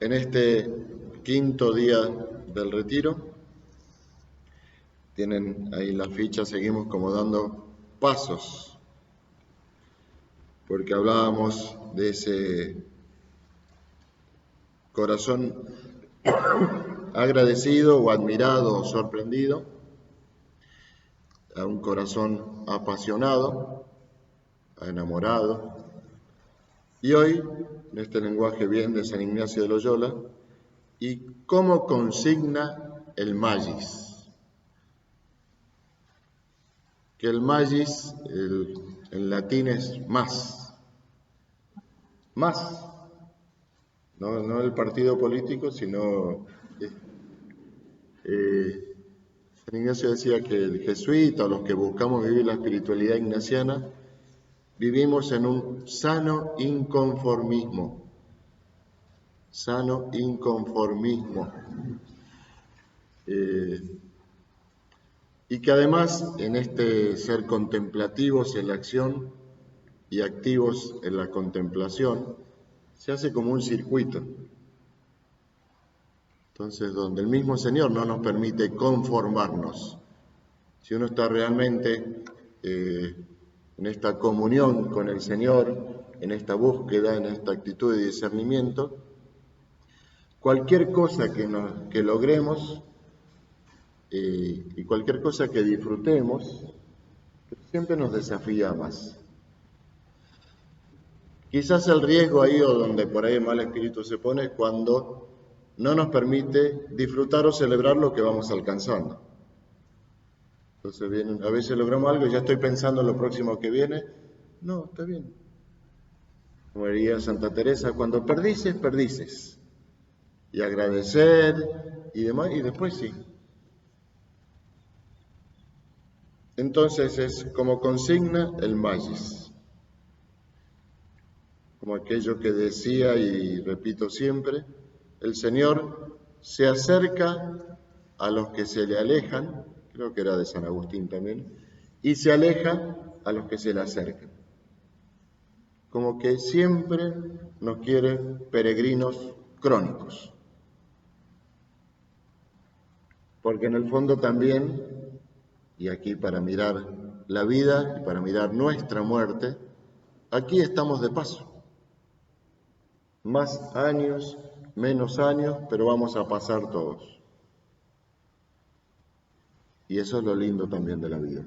En este quinto día del retiro, tienen ahí la ficha, seguimos como dando pasos, porque hablábamos de ese corazón agradecido o admirado o sorprendido, a un corazón apasionado, enamorado. Y hoy, en este lenguaje bien de San Ignacio de Loyola, ¿y cómo consigna el magis? Que el magis, en latín es más, no el partido político, sino San Ignacio decía que el jesuita, o los que buscamos vivir la espiritualidad ignaciana, vivimos en un sano inconformismo. Y que además en este ser contemplativos en la acción y activos en la contemplación, se hace como un circuito. Entonces, donde el mismo Señor no nos permite conformarnos. Si uno está realmente en esta comunión con el Señor, en esta búsqueda, en esta actitud de discernimiento, cualquier cosa que logremos y cualquier cosa que disfrutemos, siempre nos desafía más. Quizás el riesgo ahí, o donde por ahí el mal espíritu se pone, es cuando no nos permite disfrutar o celebrar lo que vamos alcanzando. Entonces a veces logramos algo y ya estoy pensando en lo próximo que viene. No, está bien. Como diría Santa Teresa, cuando perdices, perdices. Y agradecer y demás, y después sí. Entonces es como consigna el magis. Como aquello que decía y repito siempre, el Señor se acerca a los que se le alejan, creo que era de San Agustín también, y se aleja a los que se le acercan. Como que siempre nos quiere peregrinos crónicos. Porque en el fondo también, y aquí para mirar la vida y para mirar nuestra muerte, aquí estamos de paso. Más años, menos años, pero vamos a pasar todos. Y eso es lo lindo también de la vida.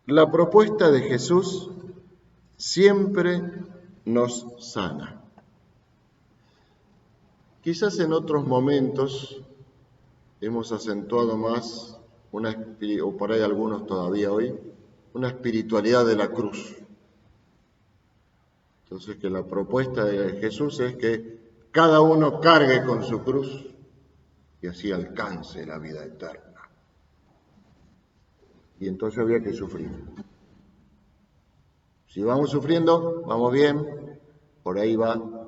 La propuesta de Jesús siempre nos sana. Quizás en otros momentos hemos acentuado más, o por ahí algunos todavía hoy, una espiritualidad de la cruz. Entonces que la propuesta de Jesús es que cada uno cargue con su cruz y así alcance la vida eterna. Y entonces había que sufrir. Si vamos sufriendo, vamos bien, por ahí va.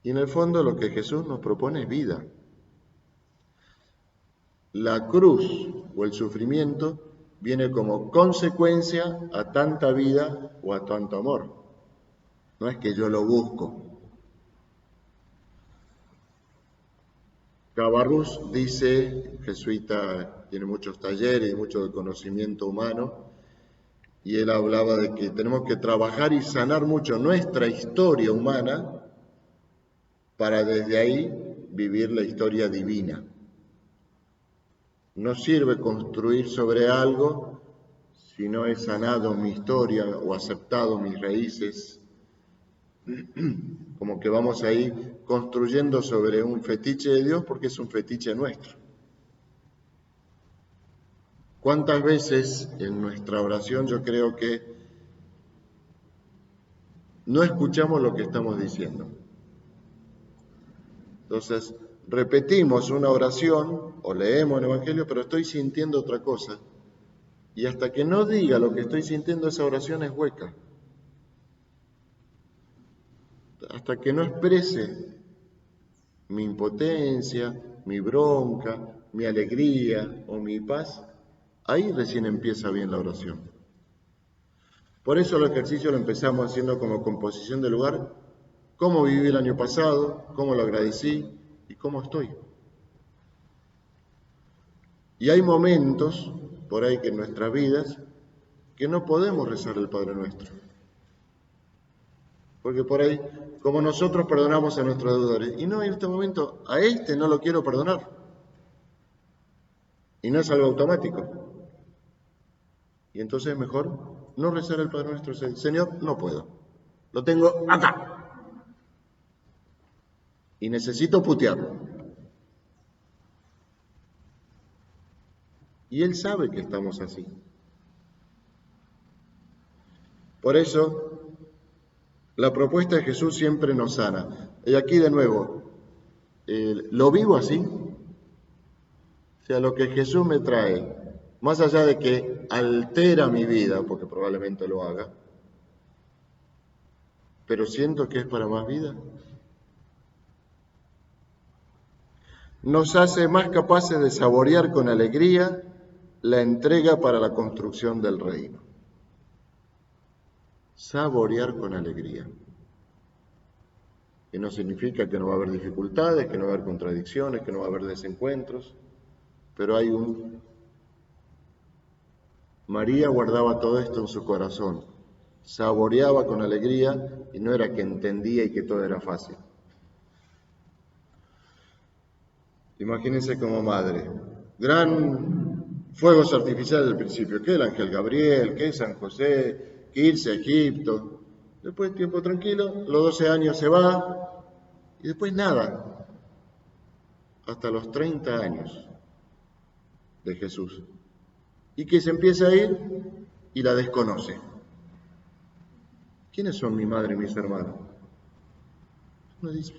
Y en el fondo lo que Jesús nos propone es vida. La cruz o el sufrimiento viene como consecuencia a tanta vida o a tanto amor. No es que yo lo busco. Cabarrús dice, jesuita, tiene muchos talleres y mucho de conocimiento humano, y él hablaba de que tenemos que trabajar y sanar mucho nuestra historia humana para desde ahí vivir la historia divina. No sirve construir sobre algo si no he sanado mi historia o aceptado mis raíces. Como que vamos ahí construyendo sobre un fetiche de Dios porque es un fetiche nuestro. ¿Cuántas veces en nuestra oración yo creo que no escuchamos lo que estamos diciendo? Entonces, repetimos una oración o leemos el Evangelio, pero estoy sintiendo otra cosa. Y hasta que no diga lo que estoy sintiendo, esa oración es hueca. Hasta que no exprese mi impotencia, mi bronca, mi alegría o mi paz, ahí recién empieza bien la oración. Por eso el ejercicio lo empezamos haciendo como composición del lugar, cómo viví el año pasado, cómo lo agradecí y cómo estoy. Y hay momentos por ahí que en nuestras vidas que no podemos rezar el Padre Nuestro. Porque por ahí, como nosotros perdonamos a nuestros deudores, y no en este momento, a este no lo quiero perdonar. Y no es algo automático. Y entonces es mejor no rezar el Padre Nuestro. Señor, no puedo. Lo tengo acá. Y necesito putearlo. Y Él sabe que estamos así. Por eso, la propuesta de Jesús siempre nos sana. Y aquí de nuevo, ¿lo vivo así? O sea, lo que Jesús me trae, más allá de que altera mi vida, porque probablemente lo haga, pero siento que es para más vida. Nos hace más capaces de saborear con alegría la entrega para la construcción del reino. Saborear con alegría. Que no significa que no va a haber dificultades, que no va a haber contradicciones, que no va a haber desencuentros, pero hay María guardaba todo esto en su corazón, saboreaba con alegría y no era que entendía y que todo era fácil. Imagínense como madre, gran fuegos artificiales al principio, que el ángel Gabriel, que San José, que irse a Egipto, después tiempo tranquilo, los 12 años se va y después nada, hasta los 30 años de Jesús. Y que se empieza a ir y la desconoce. ¿Quiénes son mi madre y mis hermanos? No dice.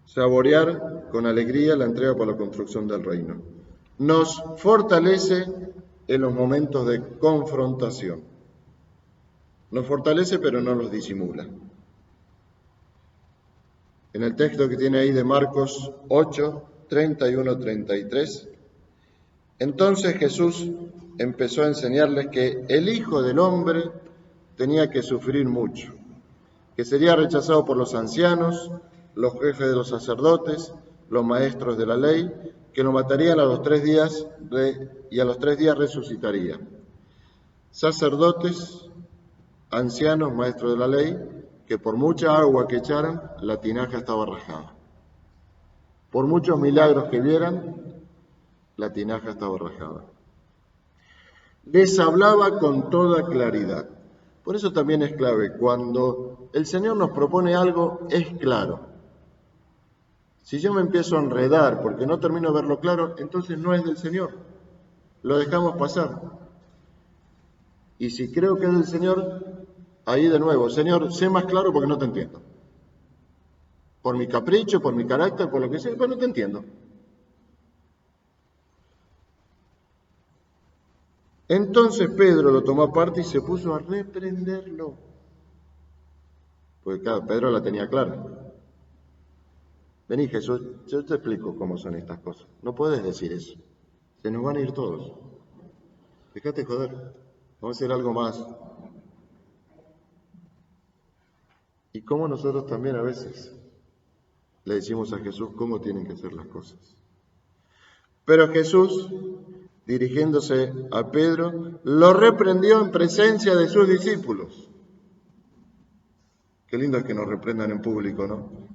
Saborear con alegría la entrega por la construcción del reino. Nos fortalece en los momentos de confrontación. Nos fortalece pero no los disimula. En el texto que tiene ahí de Marcos 8, 31-33, entonces Jesús empezó a enseñarles que el Hijo del Hombre tenía que sufrir mucho, que sería rechazado por los ancianos, los jefes de los sacerdotes, los maestros de la ley, que lo matarían a los 3 días y a los 3 días resucitaría. Sacerdotes, ancianos, maestros de la ley, que por mucha agua que echaran, la tinaja estaba rajada. Por muchos milagros que vieran, la tinaja estaba rajada. Les hablaba con toda claridad. Por eso también es clave, cuando el Señor nos propone algo, es claro. Si yo me empiezo a enredar porque no termino de verlo claro, entonces no es del Señor. Lo dejamos pasar. Y si creo que es del Señor, ahí de nuevo, Señor, sé más claro porque no te entiendo. Por mi capricho, por mi carácter, por lo que sea, pero no te entiendo. Entonces Pedro lo tomó aparte y se puso a reprenderlo. Porque claro, Pedro la tenía clara. Vení Jesús, yo te explico cómo son estas cosas. No puedes decir eso. Se nos van a ir todos. Fíjate, joder, vamos a hacer algo más. Y cómo nosotros también a veces le decimos a Jesús cómo tienen que ser las cosas. Pero Jesús, dirigiéndose a Pedro, lo reprendió en presencia de sus discípulos. Qué lindo es que nos reprendan en público, ¿no?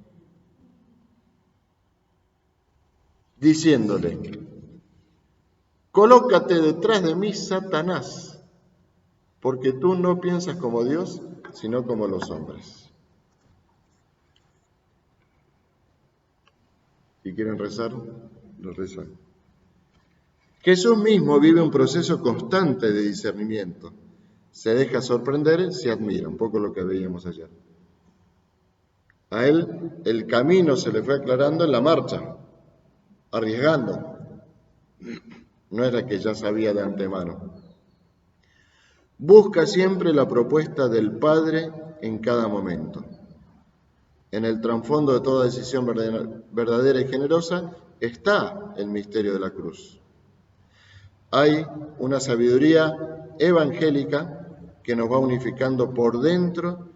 Diciéndole, colócate detrás de mí, Satanás, porque tú no piensas como Dios, sino como los hombres. Si quieren rezar, lo rezan. Jesús mismo vive un proceso constante de discernimiento. Se deja sorprender, se admira, un poco lo que veíamos ayer. A él el camino se le fue aclarando en la marcha, arriesgando. No era que ya sabía de antemano. Busca siempre la propuesta del Padre en cada momento. En el trasfondo de toda decisión verdadera y generosa está el misterio de la cruz. Hay una sabiduría evangélica que nos va unificando por dentro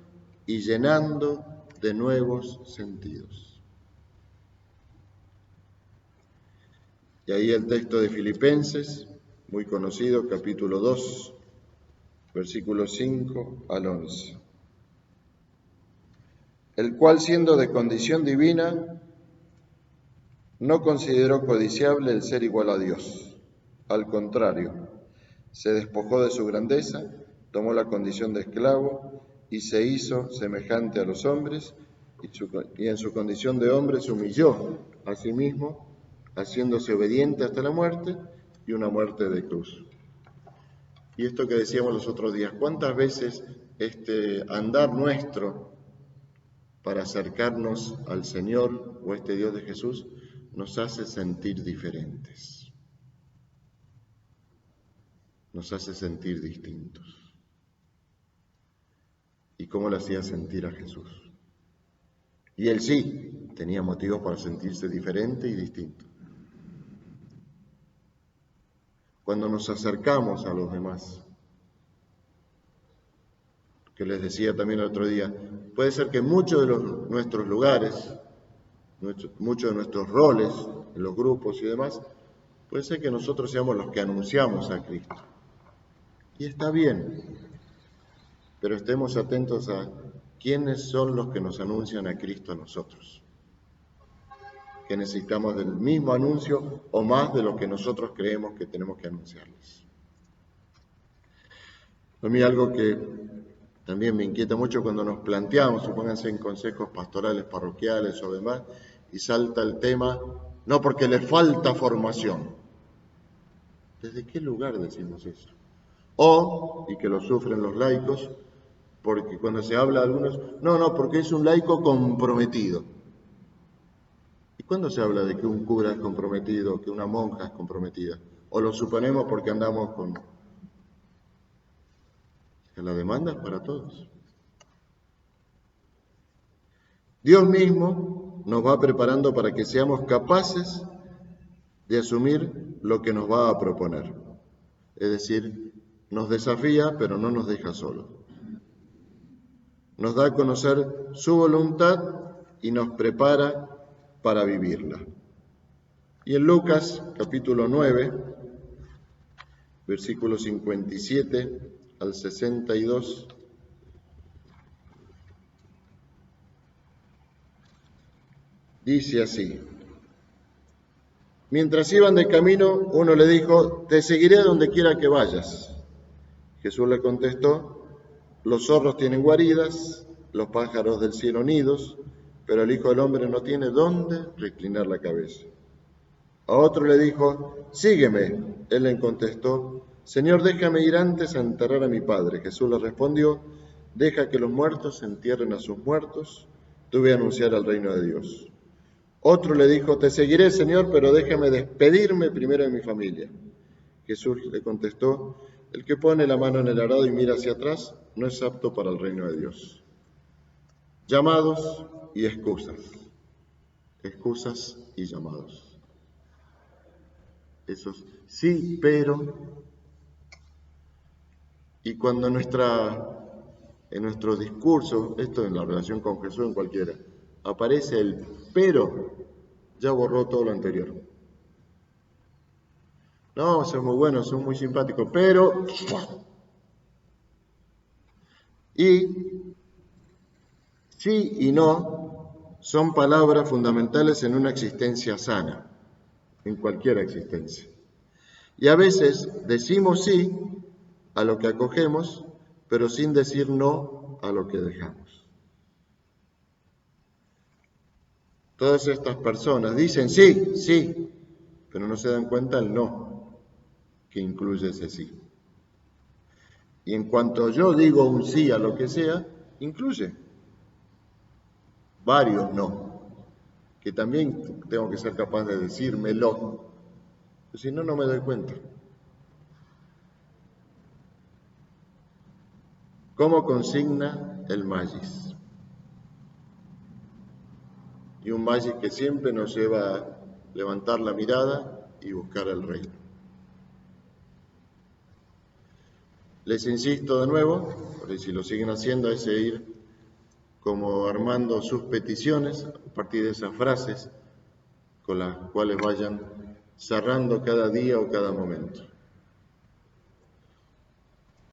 y llenando de nuevos sentidos. Y ahí el texto de Filipenses, muy conocido, capítulo 2, versículos 5 al 11. El cual, siendo de condición divina, no consideró codiciable el ser igual a Dios. Al contrario, se despojó de su grandeza, tomó la condición de esclavo y se hizo semejante a los hombres, y en su condición de hombre se humilló a sí mismo, haciéndose obediente hasta la muerte y una muerte de cruz. Y esto que decíamos los otros días, ¿cuántas veces este andar nuestro para acercarnos al Señor o este Dios de Jesús nos hace sentir diferentes, nos hace sentir distintos? ¿Y cómo le hacía sentir a Jesús? Y él sí tenía motivos para sentirse diferente y distinto. Cuando nos acercamos a los demás, que les decía también el otro día, puede ser que muchos de nuestros lugares, muchos de nuestros roles en los grupos y demás, puede ser que nosotros seamos los que anunciamos a Cristo. Y está bien, pero estemos atentos a quiénes son los que nos anuncian a Cristo a nosotros. Que necesitamos del mismo anuncio o más de lo que nosotros creemos que tenemos que anunciarles. A mí algo que también me inquieta mucho cuando nos planteamos, supónganse en consejos pastorales, parroquiales o demás, y salta el tema, no porque le falta formación. ¿Desde qué lugar decimos eso? O, y que lo sufren los laicos, porque cuando se habla de algunos, no, porque es un laico comprometido. ¿Y cuándo se habla de que un cura es comprometido, que una monja es comprometida? ¿O lo suponemos porque andamos con... que la demanda es para todos? Dios mismo nos va preparando para que seamos capaces de asumir lo que nos va a proponer. Es decir, nos desafía, pero no nos deja solos. Nos da a conocer su voluntad y nos prepara para vivirla. Y en Lucas, capítulo 9, versículos 57 al 62, dice así: mientras iban de camino, uno le dijo, te seguiré donde quiera que vayas. Jesús le contestó, los zorros tienen guaridas, los pájaros del cielo nidos, pero el Hijo del Hombre no tiene dónde reclinar la cabeza. A otro le dijo, sígueme. Él le contestó, Señor, déjame ir antes a enterrar a mi padre. Jesús le respondió, deja que los muertos entierren a sus muertos, tú ve a anunciar el reino de Dios. Otro le dijo, te seguiré, Señor, pero déjame despedirme primero de mi familia. Jesús le contestó, el que pone la mano en el arado y mira hacia atrás no es apto para el reino de Dios. Llamados y excusas. Excusas y llamados. Esos sí, pero... Y cuando en nuestro discurso, esto en la relación con Jesús en cualquiera, aparece el pero, ya borró todo lo anterior. No, son muy buenos, son muy simpáticos, pero... Y sí y no son palabras fundamentales en una existencia sana, en cualquier existencia. Y a veces decimos sí a lo que acogemos, pero sin decir no a lo que dejamos. Todas estas personas dicen sí, pero no se dan cuenta del no que incluye ese sí. Y en cuanto yo digo un sí a lo que sea, incluye varios no, que también tengo que ser capaz de decírmelo, si no, no me doy cuenta. ¿Cómo consigna el Magis? Y un Magis que siempre nos lleva a levantar la mirada y buscar el reino. Les insisto de nuevo, por si lo siguen haciendo, es ir como armando sus peticiones a partir de esas frases con las cuales vayan cerrando cada día o cada momento.